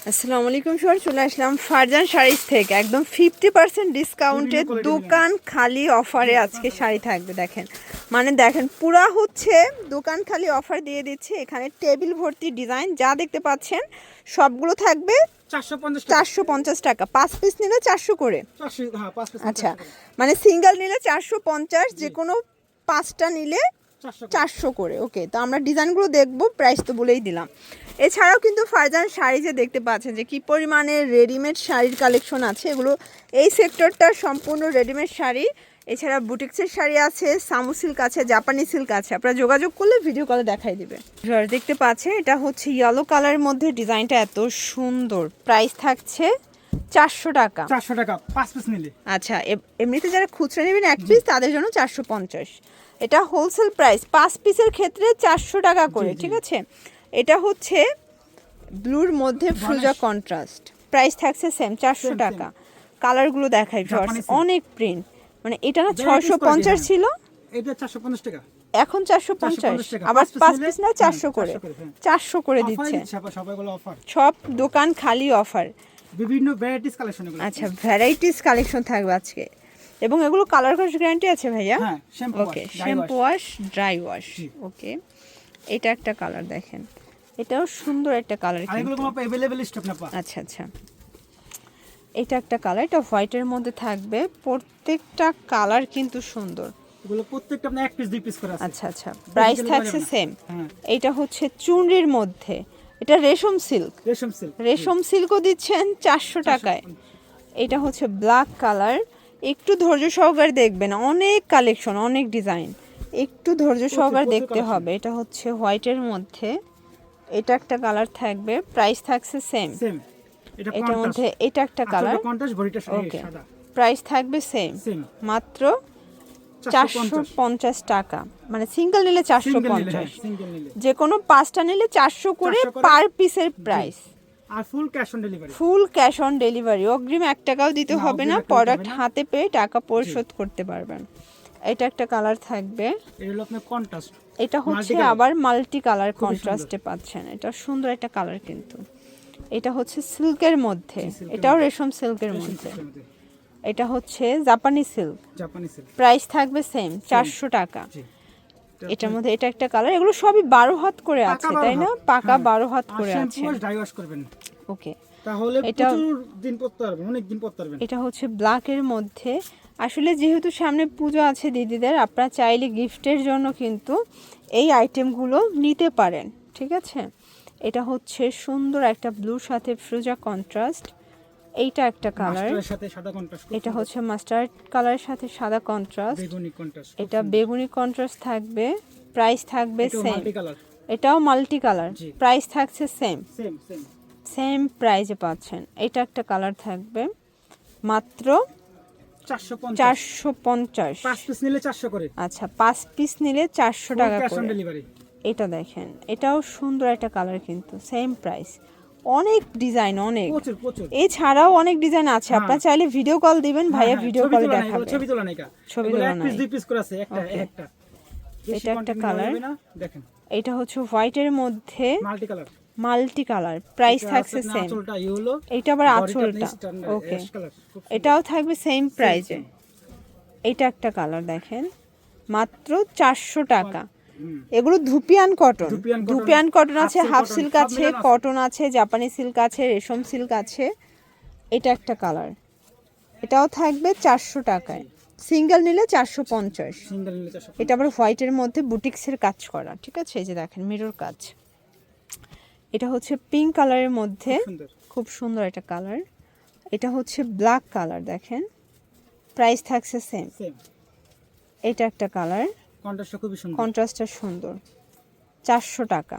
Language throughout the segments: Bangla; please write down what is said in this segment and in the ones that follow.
আসসালামু আলাইকুম সর, চলে আসলাম ফারজান শাড়িজ থেকে একদম 50% ডিসকাউন্টে দোকান খালি অফারে আজকে শাড়ি থাকবে। দেখেন মানে দেখেন পুরা হচ্ছে দোকান খালি অফার দিয়ে দিচ্ছে। এখানে টেবিল ভর্তি ডিজাইন যা দেখতে পাচ্ছেন সবগুলো থাকবে 450 টাকা। 5 পিস নিলে 400 করে। আচ্ছা, মানে সিঙ্গেল নিলে 450, যে কোনো 5টা নিলে 400 করে। ওকে, তো আমরা ডিজাইনগুলো দেখবো, প্রাইস তো বলেই দিলাম। এছাড়াও কিন্তু ফারজান শাড়িজে দেখতে পাচ্ছেন যে কি পরিমাণে রেডিমেড শাড়ির কালেকশন আছে। এগুলো এই সেক্টরটা সম্পূর্ণ রেডিমেড শাড়ি। এছাড়া বুটিক্সের শাড়ি আছে, সামু সিল্ক আছে, জাপানি সিল্ক আছে। আপনারা যোগাযোগ করলে ভিডিও কলে দেখাই দিবে। দেখতে পাচ্ছেন এটা হচ্ছে ইয়েলো কালারের মধ্যে, ডিজাইনটা এত সুন্দর। প্রাইস থাকছে 400 টাকা। 400 টাকা 5 পিস নিলে। আচ্ছা, এমনিতে যারা খুচরা নেবেন 1 পিস তাদের জন্য 450। এটা হোলসেল প্রাইস, 5 পিসের ক্ষেত্রে 400 টাকা করে। ঠিক আছে, এটা হচ্ছে ব্লুর মধ্যে ফ্রুজা কন্ট্রাস্ট। প্রাইস থাকছে সেম 400 টাকা। কালারগুলো দেখাই ভিউয়ার্স, অনেক প্রিন্ট। মানে এটা না 650 ছিল, এটা 450 টাকা, এখন 450। আবার 5 পিস না 400 করে, 400 করে দিচ্ছে। সবাইগুলো অফার, সব দোকান খালি অফার। বিভিন্ন ভ্যারাইটিস কালেকশন এগুলো। আচ্ছা, ভ্যারাইটিস কালেকশন থাকবে আজকে। এবং এগুলো কালার ওয়াশ গ্যারান্টি আছে ভাইয়া? হ্যাঁ, ওকে, শ্যাম্পু ওয়াশ, ড্রাই ওয়াশ। ওকে, এটা একটা কালার দেখেন, এটাও সুন্দর একটা কালার। আর এগুলো কোনো अवेलेबल স্টক না পা। আচ্ছা আচ্ছা, এটা একটা কালার, এটা হোয়াইটের মধ্যে থাকবে। প্রত্যেকটা কালার কিন্তু সুন্দর। এগুলো প্রত্যেকটা আপনার 1 পিস 2 পিস করে আছে। আচ্ছা আচ্ছা, প্রাইস থাকছে সেম। এটা হচ্ছে চুনরির মধ্যে, এটা রেশম সিল্ক। রেশম সিল্কও দিচ্ছেন 400 টাকায়। এটা হচ্ছে ব্ল্যাক কালার। একটু ধৈর্য সহকারে দেখবেন, অনেক কালেকশন, অনেক ডিজাইন, একটু ধৈর্য সহকারে দেখতে হবে। এটা হচ্ছে হোয়াইটের মধ্যে, এটা একটা কালার থাকবে। প্রাইস থাকছে সেম। এটার মধ্যে এটা একটা কালার। ওকে, প্রাইস থাকবে সেম, মাত্র 450 টাকা। মানে সিঙ্গেল নিলে 450, যে কোনো 5টা নিলে 400 করে পার পিসের প্রাইস। আর full cash on delivery. Full cash on delivery, অগ্রিম 1 টাকাও দিতে হবে না। প্রোডাক্ট হাতে পেয়ে টাকা পরিশোধ করতে পারবেন। এটা একটা কালার থাকবে, এটা হলো আপনার কন্ট্রাস্ট। এটা হচ্ছে আবার মাল্টি কালার কন্ট্রাস্টে পাচ্ছেন। এটা সুন্দর একটা কালার কিন্তু। এটা হচ্ছে সিল্কের মধ্যে, এটাও রেশম সিল্কের মধ্যে। এটা হচ্ছে জাপানি সিল্ক। প্রাইস থাকবে সেম 400 টাকা। এটার মধ্যে এটা একটা কালার। এগুলো সবই 12 হাত করে আছে, তাই না? পাকা 12 হাত করে আছে। ওকে, তাহলে প্রচুর দিন পরতে পারবেন, অনেক দিন পরতে পারবেন। এটা হচ্ছে ব্ল্যাকের মধ্যে। আসলে যেহেতু সামনে পুজো আছে দিদিদের, আপনারা চাইলে গিফটের জন্য কিন্তু এই আইটেমগুলো নিতে পারেন। ঠিক আছে, এটা হচ্ছে সুন্দর একটা ব্লুর সাথে ফ্রুজা কন্ট্রাস্ট। এইটা একটা কালার, এটা হচ্ছে মাস্টার্ড কালারের সাথে সাদা কন্ট্রাস্ট। এটা বেগুনি কন্ট্রাস্ট থাকবে। প্রাইস থাকবে সেম। এটাও মাল্টি কালার, প্রাইস থাকছে সেম। সেম প্রাইসে পাচ্ছেন। এটা একটা কালার থাকবে, মাত্র 450। 5 পিস নিলে 400 করে। আচ্ছা, 5 পিস নিলে 400 টাকা করে। এটা দেখেন, এটাও সুন্দর একটা কালার কিন্তু, সেম প্রাইস। অনেক ডিজাইন, অনেক, এছাড়াও অনেক ডিজাইন আছে। আপনারা চাইলে ভিডিও কল দিবেন, ভাইয়া ভিডিও কলে দেখাবে। ছবি তোলা নাই, ছবি তোলা নাই। 1 পিস 2 পিস করে আছে, একটা একটা। এটা একটা কালার দেখেন, এটা হচ্ছে হোয়াইটের মধ্যে মাল্টি কালার। প্রাইস থাকছে সেম। এটা আবার আঁচলটা। ওকে, এটাও থাকবে সেম প্রাইসে। এটা একটা কালার দেখেন, মাত্র 400 টাকা। এগুলো ধুপিয়ান কটন, ধুপিয়ান কটন আছে, হাফ সিল্ক আছে, কটন আছে, জাপানি সিল্ক আছে, রেশম সিল্ক আছে। এটা একটা কালার, এটাও থাকবে 400 টাকায়। সিঙ্গেল নিলে 450। এটা আবার হোয়াইটের মধ্যে বুটিক্সের কাজ করা। ঠিক আছে, এই যে দেখেন মিরর কাজ। এটা হচ্ছে পিঙ্ক কালারের মধ্যে, খুব সুন্দর একটা কালার। এটা হচ্ছে ব্ল্যাক কালার দেখেন, প্রাইস থাকছে সেম। এটা একটা কালার, কন্ট্রাস্টটা সুন্দর, 400 টাকা।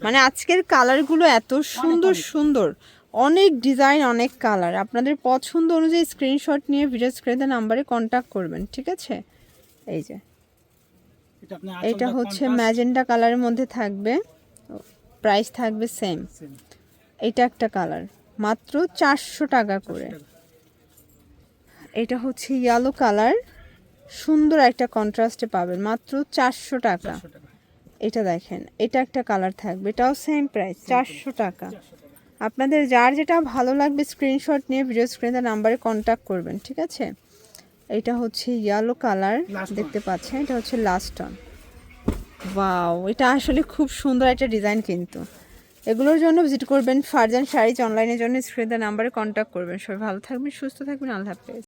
মানে আজকের কালারগুলো এত সুন্দর সুন্দর, অনেক ডিজাইন, অনেক কালার। আপনাদের পছন্দ অনুযায়ী স্ক্রিনশট নিয়ে ভিডিও স্ক্রিনে নাম্বারে কন্ট্যাক্ট করবেন। ঠিক আছে, এই যে এটা হচ্ছে ম্যাজেন্ডা কালারের মধ্যে থাকবে, প্রাইস থাকবে সেম। এটা একটা কালার, মাত্র 400 টাকা করে। এটা হচ্ছে ইয়েলো কালার, সুন্দর একটা কন্ট্রাস্টে পাবেন, মাত্র 400 টাকা। এটা দেখেন, এটা একটা কালার থাকবে, এটাও সেম প্রাইস 400 টাকা। আপনাদের যার যেটা ভালো লাগবে স্ক্রিনশট নিয়ে ভিডিও স্ক্রিনে নাম্বারে কন্ট্যাক্ট করবেন, ঠিক আছে। এটা হচ্ছে ইয়েলো কালার দেখতে পাচ্ছেন, এটা হচ্ছে লাস্ট অন। ওয়াও, এটা আসলে খুব সুন্দর একটা ডিজাইন কিন্তু। এগুলোর জন্য ভিজিট করবেন ফারজান শাড়িজ অনলাইনের জন্য স্ক্রিনে নাম্বারে কন্ট্যাক্ট করবেন। সবাই ভালো থাকবেন, সুস্থ থাকবেন, আল্লাহ হাফেজ।